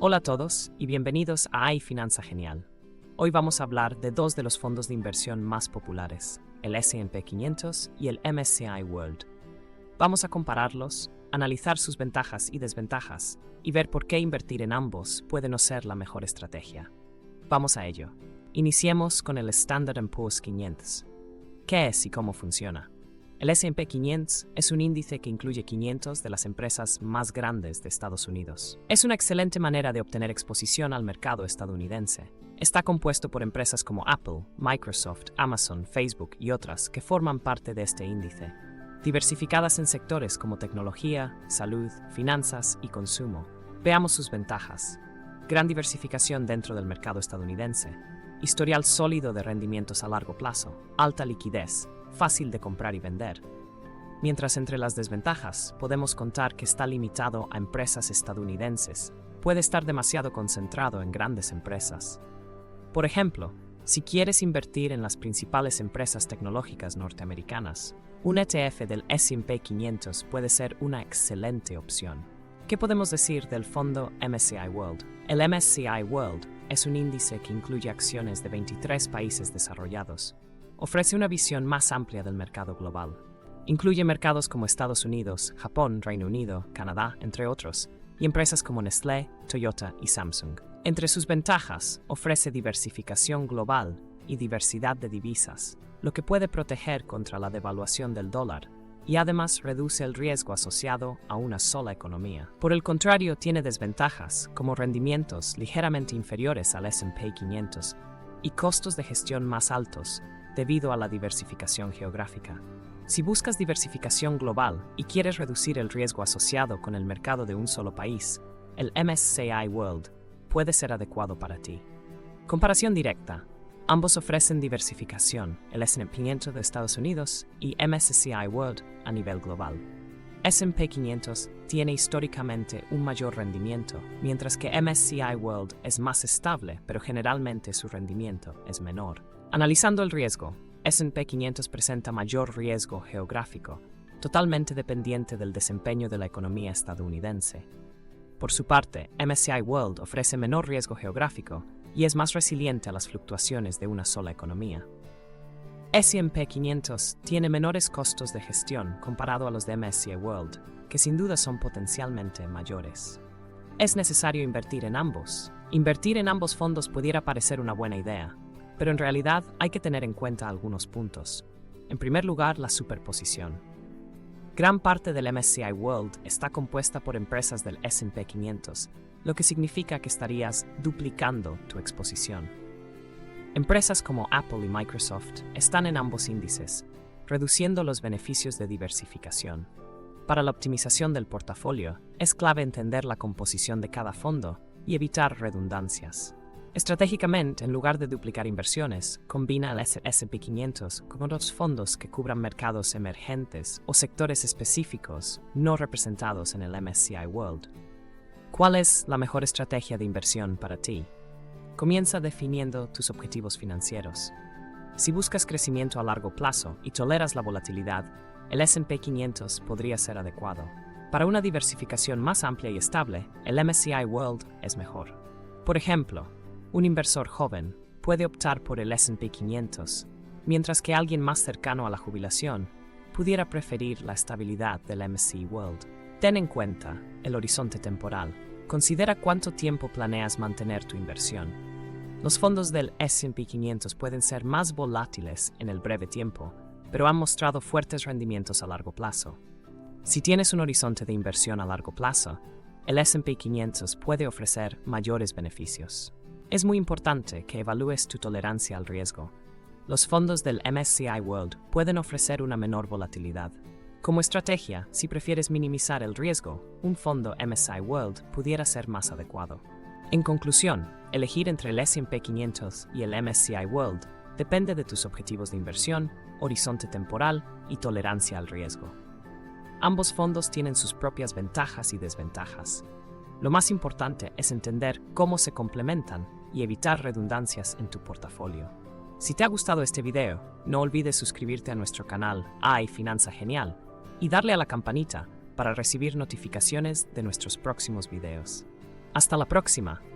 Hola a todos y bienvenidos a iFinanza Genial. Hoy vamos a hablar de dos de los fondos de inversión más populares, el S&P 500 y el MSCI World. Vamos a compararlos, analizar sus ventajas y desventajas y ver por qué invertir en ambos puede no ser la mejor estrategia. Vamos a ello. Iniciemos con el Standard & Poor's 500. ¿Qué es y cómo funciona? El S&P 500 es un índice que incluye 500 de las empresas más grandes de Estados Unidos. Es una excelente manera de obtener exposición al mercado estadounidense. Está compuesto por empresas como Apple, Microsoft, Amazon, Facebook y otras que forman parte de este índice, diversificadas en sectores como tecnología, salud, finanzas y consumo. Veamos sus ventajas. Gran diversificación dentro del mercado estadounidense, historial sólido de rendimientos a largo plazo, alta liquidez, fácil de comprar y vender. Mientras entre las desventajas podemos contar que está limitado a empresas estadounidenses, puede estar demasiado concentrado en grandes empresas. Por ejemplo, si quieres invertir en las principales empresas tecnológicas norteamericanas, un ETF del S&P 500 puede ser una excelente opción. ¿Qué podemos decir del fondo MSCI World? El MSCI World es un índice que incluye acciones de 23 países desarrollados. Ofrece una visión más amplia del mercado global. Incluye mercados como Estados Unidos, Japón, Reino Unido, Canadá, entre otros, y empresas como Nestlé, Toyota y Samsung. Entre sus ventajas, ofrece diversificación global y diversidad de divisas, lo que puede proteger contra la devaluación del dólar, y además reduce el riesgo asociado a una sola economía. Por el contrario, tiene desventajas, como rendimientos ligeramente inferiores al S&P 500 y costos de gestión más altos, debido a la diversificación geográfica. Si buscas diversificación global y quieres reducir el riesgo asociado con el mercado de un solo país, el MSCI World puede ser adecuado para ti. Comparación directa. Ambos ofrecen diversificación, el S&P 500 de Estados Unidos y MSCI World a nivel global. S&P 500 tiene históricamente un mayor rendimiento, mientras que MSCI World es más estable, pero generalmente su rendimiento es menor. Analizando el riesgo, S&P 500 presenta mayor riesgo geográfico, totalmente dependiente del desempeño de la economía estadounidense. Por su parte, MSCI World ofrece menor riesgo geográfico y es más resiliente a las fluctuaciones de una sola economía. S&P 500 tiene menores costos de gestión comparado a los de MSCI World, que sin duda son potencialmente mayores. ¿Es necesario invertir en ambos? Invertir en ambos fondos pudiera parecer una buena idea, pero en realidad hay que tener en cuenta algunos puntos. En primer lugar, la superposición. Gran parte del MSCI World está compuesta por empresas del S&P 500, lo que significa que estarías duplicando tu exposición. Empresas como Apple y Microsoft están en ambos índices, reduciendo los beneficios de diversificación. Para la optimización del portafolio, es clave entender la composición de cada fondo y evitar redundancias. Estratégicamente, en lugar de duplicar inversiones, combina el S&P 500 con otros fondos que cubran mercados emergentes o sectores específicos no representados en el MSCI World. ¿Cuál es la mejor estrategia de inversión para ti? Comienza definiendo tus objetivos financieros. Si buscas crecimiento a largo plazo y toleras la volatilidad, el S&P 500 podría ser adecuado. Para una diversificación más amplia y estable, el MSCI World es mejor. Por ejemplo, un inversor joven puede optar por el S&P 500, mientras que alguien más cercano a la jubilación pudiera preferir la estabilidad del MSCI World. Ten en cuenta el horizonte temporal. Considera cuánto tiempo planeas mantener tu inversión. Los fondos del S&P 500 pueden ser más volátiles en el breve tiempo, pero han mostrado fuertes rendimientos a largo plazo. Si tienes un horizonte de inversión a largo plazo, el S&P 500 puede ofrecer mayores beneficios. Es muy importante que evalúes tu tolerancia al riesgo. Los fondos del MSCI World pueden ofrecer una menor volatilidad. Como estrategia, si prefieres minimizar el riesgo, un fondo MSCI World pudiera ser más adecuado. En conclusión, elegir entre el S&P 500 y el MSCI World depende de tus objetivos de inversión, horizonte temporal y tolerancia al riesgo. Ambos fondos tienen sus propias ventajas y desventajas. Lo más importante es entender cómo se complementan y evitar redundancias en tu portafolio. Si te ha gustado este video, no olvides suscribirte a nuestro canal iFinanza Genial y darle a la campanita para recibir notificaciones de nuestros próximos videos. Hasta la próxima.